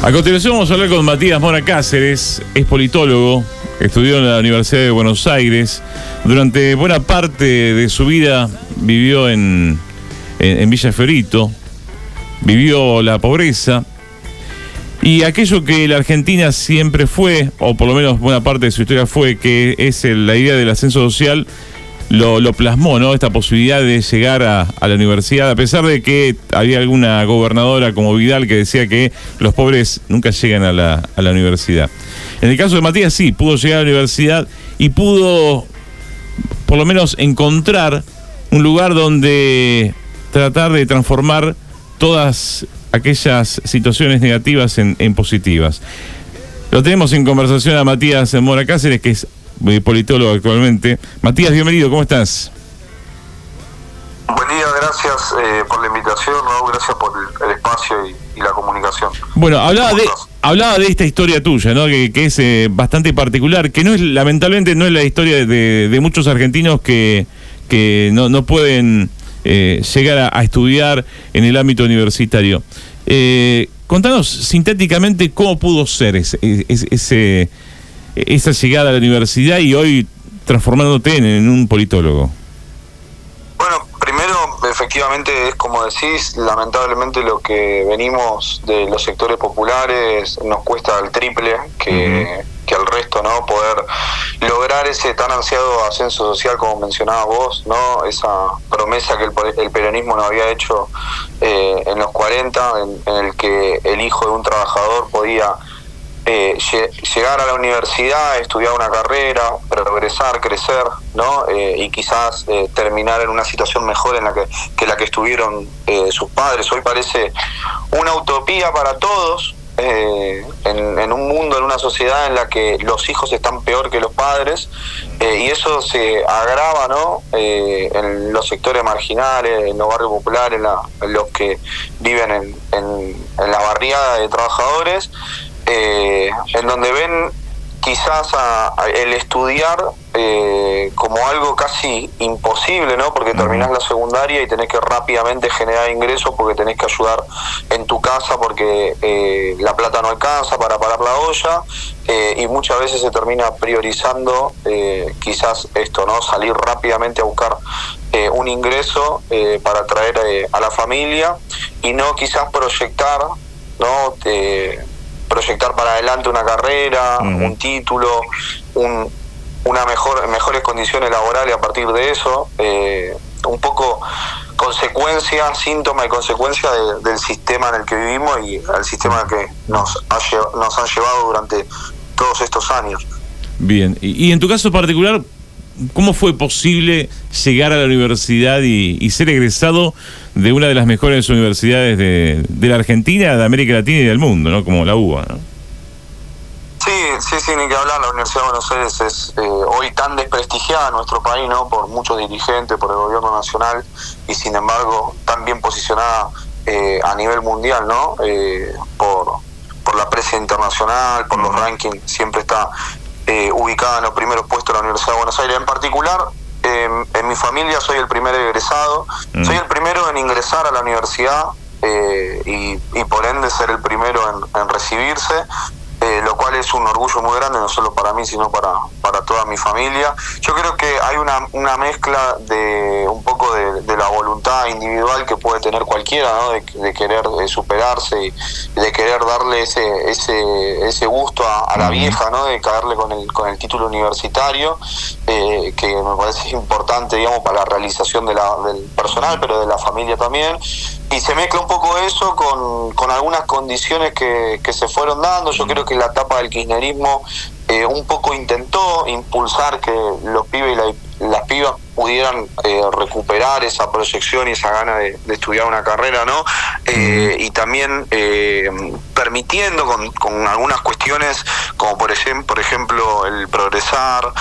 A continuación vamos a hablar con Matías Mora Cáceres, es politólogo, estudió en la Universidad de Buenos Aires. Durante buena parte de su vida vivió en Villa Fiorito, vivió la pobreza y aquello que la Argentina siempre fue, o por lo menos buena parte de su historia fue, que es la idea del ascenso social, lo plasmó, ¿no? Esta posibilidad de llegar a la universidad, a pesar de que había alguna gobernadora como Vidal que decía que los pobres nunca llegan a la universidad. En el caso de Matías sí, pudo llegar a la universidad y pudo por lo menos encontrar un lugar donde tratar de transformar todas aquellas situaciones negativas en positivas. Lo tenemos en conversación a Matías Mora Cáceres, que es politólogo actualmente. Matías, bienvenido, ¿cómo estás? Buen día, gracias por la invitación, ¿no? Gracias por el espacio y la comunicación. Bueno, hablaba de esta historia tuya, ¿no? Que es bastante particular, que no es, lamentablemente no es la historia de muchos argentinos que no pueden llegar a estudiar en el ámbito universitario. Contanos sintéticamente cómo pudo ser esa llegada a la universidad y hoy transformándote en un politólogo. Bueno, primero, efectivamente, es como decís, lamentablemente lo que venimos de los sectores populares nos cuesta el triple que al resto, ¿no? Poder lograr ese tan ansiado ascenso social como mencionabas vos, ¿no? Esa promesa que el peronismo nos había hecho en los 40, en el que el hijo de un trabajador podía llegar a la universidad, estudiar una carrera, progresar, crecer, ¿no? Y quizás terminar en una situación mejor en la que la que estuvieron sus padres. Hoy parece una utopía para todos, en un mundo, en una sociedad en la que los hijos están peor que los padres, y eso se agrava, ¿no? En los sectores marginales, en los barrios populares, en los que viven en la barriada de trabajadores, en donde ven quizás el estudiar como algo casi imposible, ¿no? Porque terminás la secundaria y tenés que rápidamente generar ingresos porque tenés que ayudar en tu casa porque la plata no alcanza para parar la olla, y muchas veces se termina priorizando quizás esto, ¿no? Salir rápidamente a buscar un ingreso para traer a la familia y no quizás proyectar, ¿no? Proyectar para adelante una carrera, un título, mejores condiciones laborales a partir de eso, un poco síntoma y consecuencia del sistema en el que vivimos y al sistema que nos han llevado durante todos estos años. Bien, y en tu caso particular, ¿cómo fue posible llegar a la universidad y ser egresado de una de las mejores universidades de la Argentina, de América Latina y del mundo, ¿no? Como la UBA, ¿no? Sí, ni que hablar. La Universidad de Buenos Aires es hoy tan desprestigiada en nuestro país, ¿no? Por muchos dirigentes, por el gobierno nacional, y sin embargo tan bien posicionada a nivel mundial, ¿no? Por la prensa internacional, por los rankings, siempre está ubicada en los primeros puestos de la Universidad de Buenos Aires. En particular, en mi familia soy el primer egresado, soy el primero en ingresar a la universidad y por ende ser el primero en recibirse, lo cual es un orgullo muy grande, no solo para mí, sino para toda mi familia. Yo creo que hay una mezcla de un poco de la voluntad individual que puede tener cualquiera, ¿no? De querer superarse y de querer darle ese gusto a la vieja, ¿no? De caerle con el título universitario, que me parece importante, digamos, para la realización del personal, pero de la familia también. Y se mezcla un poco eso con algunas condiciones que se fueron dando. Yo creo que la etapa del kirchnerismo un poco intentó impulsar que los pibes y las pibas pudieran recuperar esa proyección y esa gana de estudiar una carrera, ¿no? Y también permitiendo con algunas cuestiones como por ejemplo el progresar,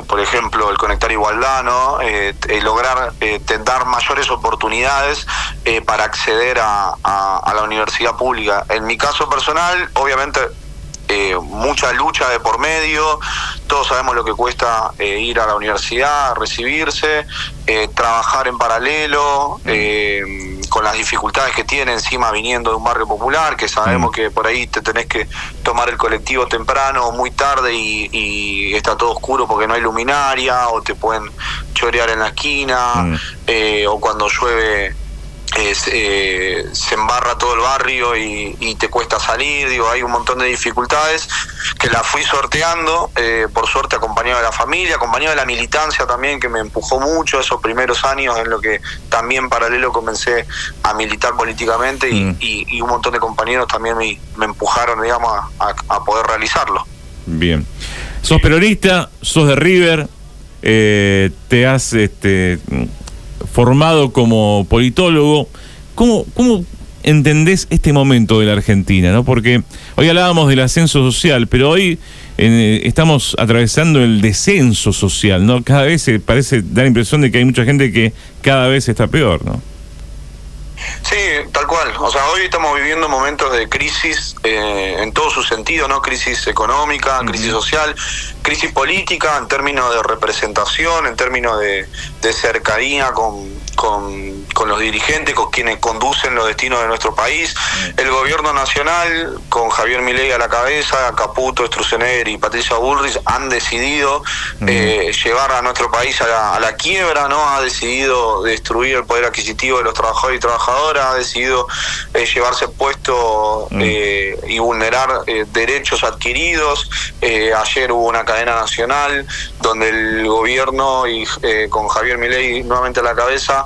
por ejemplo el conectar igualdad, ¿no? Lograr dar mayores oportunidades para acceder a la universidad pública. En mi caso personal, obviamente mucha lucha de por medio, todos sabemos lo que cuesta ir a la universidad, recibirse, trabajar en paralelo, con las dificultades que tiene encima viniendo de un barrio popular, que sabemos que por ahí te tenés que tomar el colectivo temprano o muy tarde y está todo oscuro porque no hay luminaria, o te pueden chorear en la esquina, o cuando llueve se embarra todo el barrio y te cuesta salir. Digo, hay un montón de dificultades que las fui sorteando, por suerte acompañado de la familia, acompañado de la militancia también, que me empujó mucho esos primeros años en lo que también paralelo comencé a militar políticamente, y un montón de compañeros también me empujaron, digamos, a poder realizarlo. Bien. Sos peronista, sos de River, te has formado como politólogo. ¿Cómo entendés este momento de la Argentina, ¿no? Porque hoy hablábamos del ascenso social, pero hoy estamos atravesando el descenso social, ¿no? Cada vez parece dar la impresión de que hay mucha gente que cada vez está peor, ¿no? Sí, tal cual. O sea, hoy estamos viviendo momentos de crisis en todo su sentido, ¿no? Crisis económica, crisis social, crisis política, en términos de representación, en términos de cercanía con los dirigentes, con quienes conducen los destinos de nuestro país. El gobierno nacional, con Javier Milei a la cabeza, Caputo, Sturzenegger y Patricia Bullrich, han decidido llevar a nuestro país a la quiebra, ¿no? Ha decidido destruir el poder adquisitivo de los trabajadores y trabajadoras, ha decidido llevarse puestos y vulnerar derechos adquiridos. Ayer hubo una cadena nacional donde el gobierno, con Javier Milei nuevamente a la cabeza,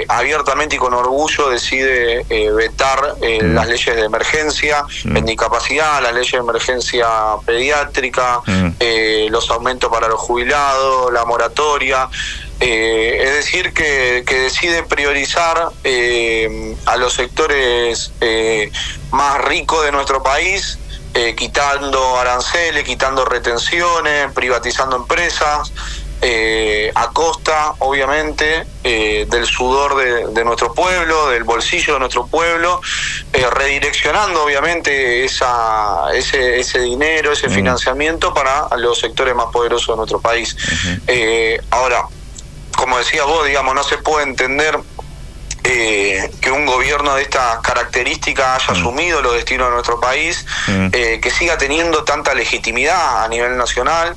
abiertamente y con orgullo decide vetar las leyes de emergencia en discapacidad, las leyes de emergencia pediátrica, los aumentos para los jubilados, la moratoria. Es decir, que decide priorizar a los sectores más ricos de nuestro país, quitando aranceles, quitando retenciones, privatizando empresas, a costa, obviamente, del sudor de nuestro pueblo, del bolsillo de nuestro pueblo, redireccionando, obviamente, ese dinero, ese financiamiento para los sectores más poderosos de nuestro país. Ahora, como decía vos, digamos, no se puede entender que un gobierno de estas características haya asumido los destinos de nuestro país, que siga teniendo tanta legitimidad a nivel nacional,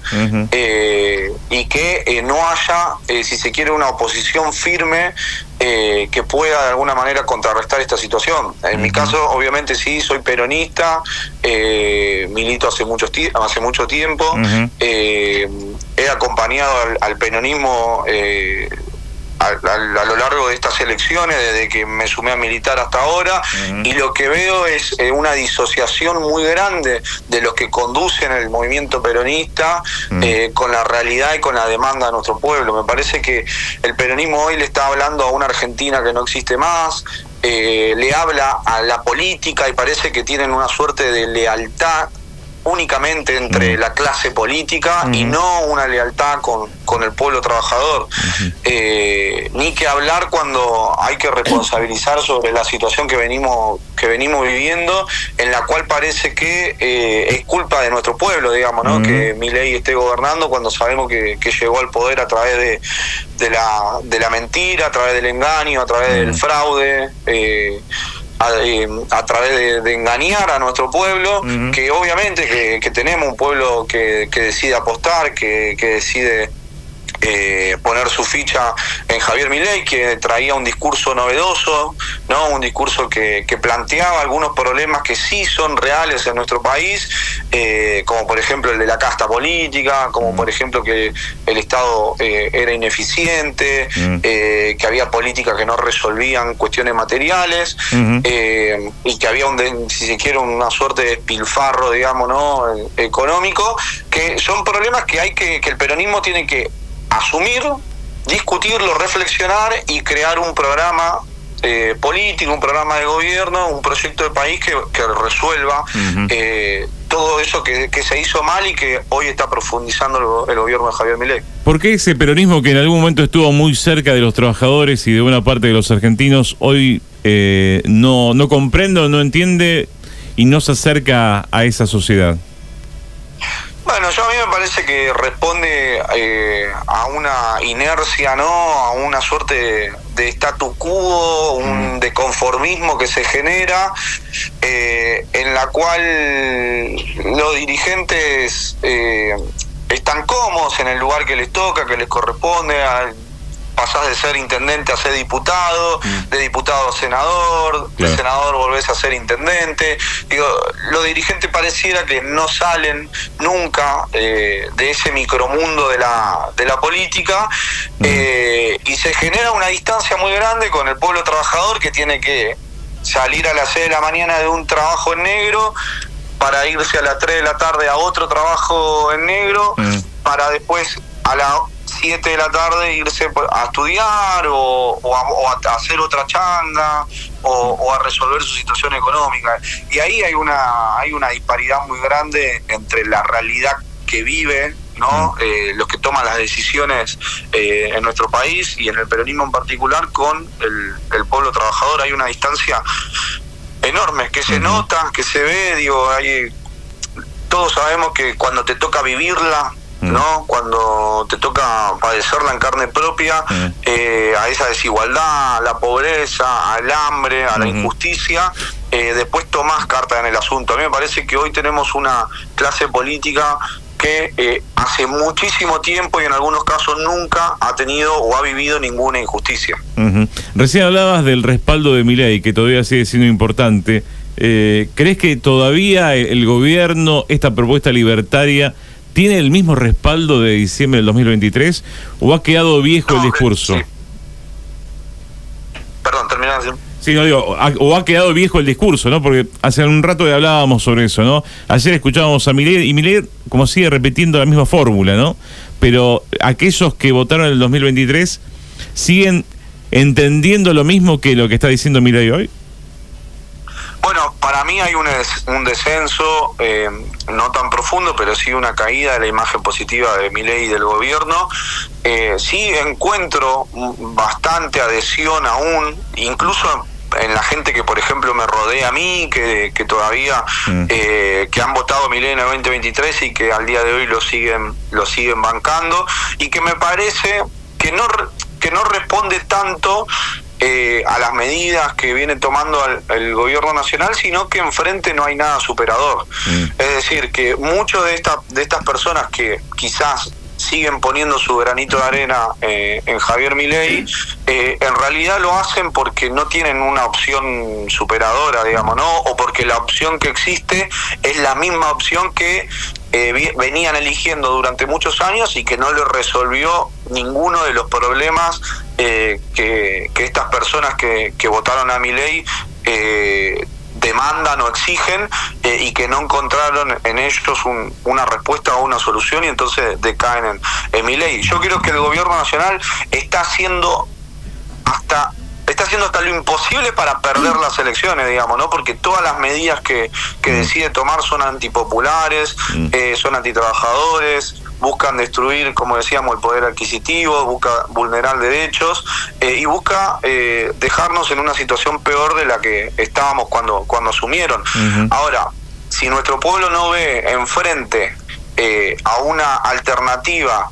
y que no haya, si se quiere, una oposición firme que pueda de alguna manera contrarrestar esta situación. En mi caso, obviamente sí, soy peronista, milito hace mucho tiempo, he acompañado al peronismo a lo largo de estas elecciones, desde que me sumé a militar hasta ahora, y lo que veo es una disociación muy grande de los que conducen el movimiento peronista con la realidad y con la demanda de nuestro pueblo. Me parece que el peronismo hoy le está hablando a una Argentina que no existe más, le habla a la política, y parece que tienen una suerte de lealtad únicamente entre la clase política y no una lealtad con el pueblo trabajador. Ni que hablar cuando hay que responsabilizar sobre la situación que venimos viviendo, en la cual parece que es culpa de nuestro pueblo, digamos, ¿no? Que Milei esté gobernando cuando sabemos que llegó al poder a través de la mentira, a través del engaño, a través del fraude, a través de engañar a nuestro pueblo, que obviamente que tenemos un pueblo que decide apostar, que decide poner su ficha en Javier Milei, que traía un discurso novedoso, ¿no? Un discurso que planteaba algunos problemas que sí son reales en nuestro país, como por ejemplo el de la casta política, como por ejemplo que el Estado era ineficiente, que había políticas que no resolvían cuestiones materiales, y que había si se quiere, una suerte de despilfarro, digamos, ¿no? Económico, que son problemas que el peronismo tiene que asumir, discutirlo, reflexionar y crear un programa político, un programa de gobierno, un proyecto de país que resuelva todo eso que se hizo mal y que hoy está profundizando el gobierno de Javier Milei. ¿Por qué ese peronismo que en algún momento estuvo muy cerca de los trabajadores y de buena parte de los argentinos hoy no comprende, no entiende y no se acerca a esa sociedad? Bueno, a mí me parece parece que responde a una inercia, ¿no? A una suerte de statu quo, de conformismo que se genera, en la cual los dirigentes están cómodos en el lugar que les toca, que les corresponde. Pasás de ser intendente a ser diputado, de diputado a senador, de senador volvés a ser intendente. Digo, los dirigentes pareciera que no salen nunca de ese micromundo de la política, y se genera una distancia muy grande con el pueblo trabajador, que tiene que salir a las 6 de la mañana de un trabajo en negro para irse a las 3 de la tarde a otro trabajo en negro, para después a las 7 de la tarde irse a estudiar o a hacer otra changa o a resolver su situación económica. Y ahí hay una disparidad muy grande entre la realidad que vive, ¿no? Los que toman las decisiones en nuestro país y en el peronismo en particular con el pueblo trabajador. Hay una distancia enorme que se nota, que se ve. Digo, todos sabemos que cuando te toca vivirla, ¿no? Cuando te toca padecerla en carne propia, a esa desigualdad, a la pobreza, al hambre, a la injusticia, después tomás carta en el asunto. A mí me parece que hoy tenemos una clase política que hace muchísimo tiempo y en algunos casos nunca ha tenido o ha vivido ninguna injusticia. Recién hablabas del respaldo de Milei, que todavía sigue siendo importante. ¿Crees que todavía el gobierno, esta propuesta libertaria, tiene el mismo respaldo de diciembre del 2023 o ha quedado viejo el discurso? Sí. Perdón, terminás. Sí, no digo, o ha quedado viejo el discurso, ¿no? Porque hace un rato ya hablábamos sobre eso, ¿no? Ayer escuchábamos a Milei y Milei como sigue repitiendo la misma fórmula, ¿no? Pero aquellos que votaron en el 2023 siguen entendiendo lo mismo que lo que está diciendo Milei hoy. Bueno, para mí hay un descenso, no tan profundo, pero sí una caída de la imagen positiva de Milei y del gobierno. Sí encuentro bastante adhesión aún, incluso en la gente que, por ejemplo, me rodea a mí, que todavía que han votado a Milei en el 2023 y que al día de hoy lo siguen bancando, y que me parece que no responde tanto a las medidas que viene tomando el gobierno nacional, sino que enfrente no hay nada superador. Es decir, que muchos de estas personas que quizás siguen poniendo su granito de arena en Javier Milei, en realidad lo hacen porque no tienen una opción superadora, digamos, ¿no? O porque la opción que existe es la misma opción que venían eligiendo durante muchos años y que no le resolvió ninguno de los problemas que estas personas que votaron a Milei demandan o exigen, y que no encontraron en ellos una respuesta o una solución, y entonces decaen en Milei. Yo creo que el gobierno nacional está haciendo hasta lo imposible para perder las elecciones, digamos, ¿no? Porque todas las medidas que decide tomar son antipopulares, son antitrabajadores, buscan destruir, como decíamos, el poder adquisitivo, busca vulnerar derechos, y busca dejarnos en una situación peor de la que estábamos cuando asumieron. Ahora, si nuestro pueblo no ve enfrente a una alternativa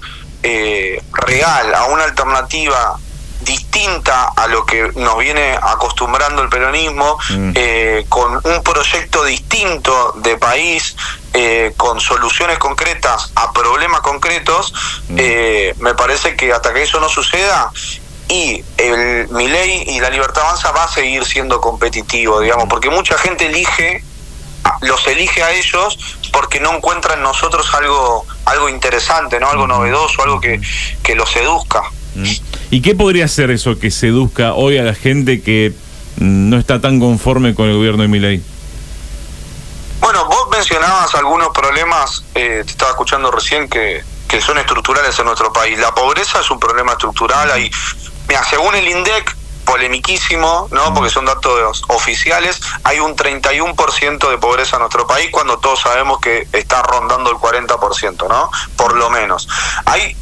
real, a una alternativa distinta a lo que nos viene acostumbrando el peronismo, con un proyecto distinto de país, con soluciones concretas a problemas concretos, me parece que hasta que eso no suceda, y el Milei y la Libertad Avanza va a seguir siendo competitivo, digamos, porque mucha gente los elige a ellos porque no encuentra en nosotros algo interesante, ¿no? Algo novedoso, algo que los seduzca. ¿Y qué podría ser eso que seduzca hoy a la gente que no está tan conforme con el gobierno de Milei? Bueno, vos mencionabas algunos problemas, te estaba escuchando recién, que son estructurales en nuestro país. La pobreza es un problema estructural. Mira, según el INDEC, polemiquísimo, ¿no? Porque son datos oficiales, hay un 31% de pobreza en nuestro país, cuando todos sabemos que está rondando el 40%, ¿no? Por lo menos. Hay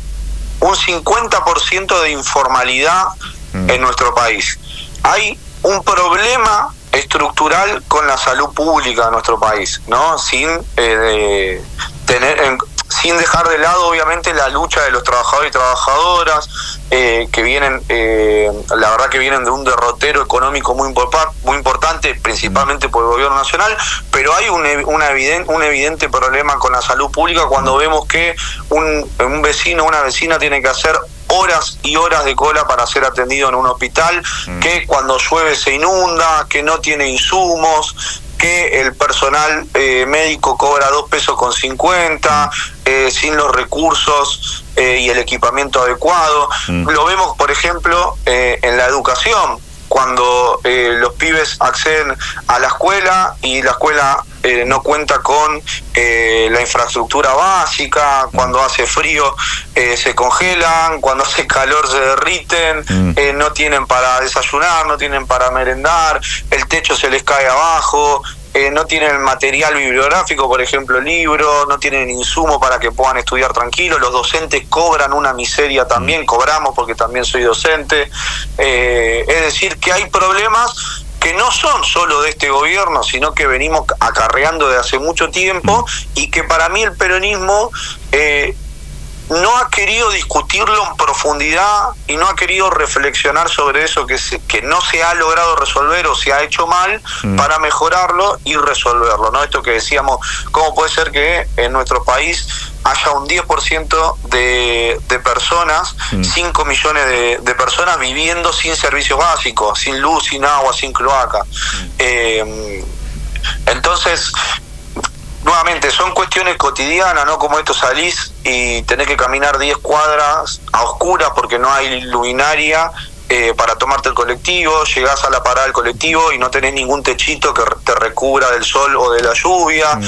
un 50% de informalidad en nuestro país. Hay un problema estructural sin sin dejar de lado obviamente la lucha de los trabajadores y trabajadoras, que vienen, la verdad que vienen de un derrotero económico muy importante, principalmente por el gobierno nacional, pero hay un evidente problema con la salud pública cuando vemos que un vecino o una vecina tiene que hacer horas y horas de cola para ser atendido en un hospital, que cuando llueve se inunda, que no tiene insumos, que el personal médico cobra 2,50 pesos, sin los recursos y el equipamiento adecuado. Lo vemos, por ejemplo, en la educación, cuando los pibes acceden a la escuela y la escuela no cuenta con la infraestructura básica, cuando hace frío se congelan, cuando hace calor se derriten, no tienen para desayunar, no tienen para merendar, el techo se les cae abajo, no tienen material bibliográfico, por ejemplo libros, no tienen insumo para que puedan estudiar tranquilos, los docentes cobran una miseria también, cobramos porque también soy docente, es decir que hay problemas que no son solo de este gobierno, sino que venimos acarreando desde hace mucho tiempo y que para mí el peronismo no ha querido discutirlo en profundidad y no ha querido reflexionar sobre eso que no se ha logrado resolver o se ha hecho mal para mejorarlo y resolverlo, ¿no? Esto que decíamos, ¿cómo puede ser que en nuestro país haya un 10% de personas, 5 millones de personas viviendo sin servicios básicos, sin luz, sin agua, sin cloaca? Entonces, nuevamente, son cuestiones cotidianas, ¿no? Como esto salís y tenés que caminar 10 cuadras a oscuras porque no hay luminaria para tomarte el colectivo, llegás a la parada del colectivo y no tenés ningún techito que te recubra del sol o de la lluvia,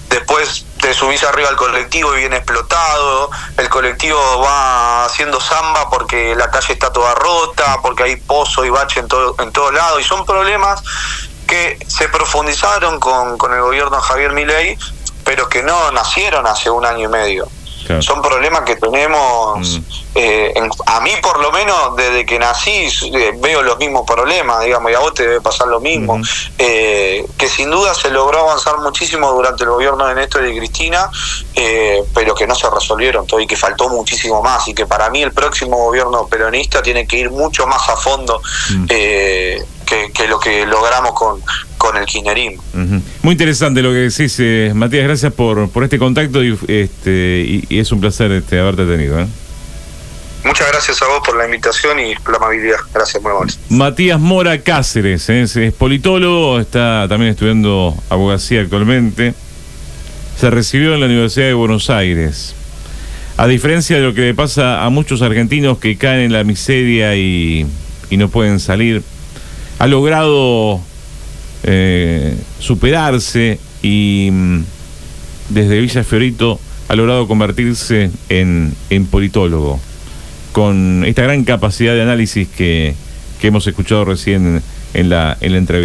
después te subís arriba del colectivo y viene explotado, el colectivo va haciendo samba porque la calle está toda rota, porque hay pozo y bache en todos lados, y son problemas que se profundizaron con el gobierno de Javier Milei, pero que no nacieron hace 1 año y medio. Claro. Son problemas que tenemos, a mí por lo menos desde que nací veo los mismos problemas, digamos, y a vos te debe pasar lo mismo, que sin duda se logró avanzar muchísimo durante el gobierno de Néstor y Cristina, pero que no se resolvieron todo y que faltó muchísimo más, y que para mí el próximo gobierno peronista tiene que ir mucho más a fondo que lo que logramos con el kirchnerismo. Muy interesante lo que decís, Matías, gracias por este contacto y es un placer haberte tenido. Muchas gracias a vos por la invitación y la amabilidad. Gracias, muy amable. Matías Mora Cáceres, es politólogo, está también estudiando abogacía actualmente, se recibió en la Universidad de Buenos Aires. A diferencia de lo que le pasa a muchos argentinos que caen en la miseria y no pueden salir, ha logrado superarse y desde Villa Fiorito ha logrado convertirse en politólogo, con esta gran capacidad de análisis que hemos escuchado recién en la entrevista.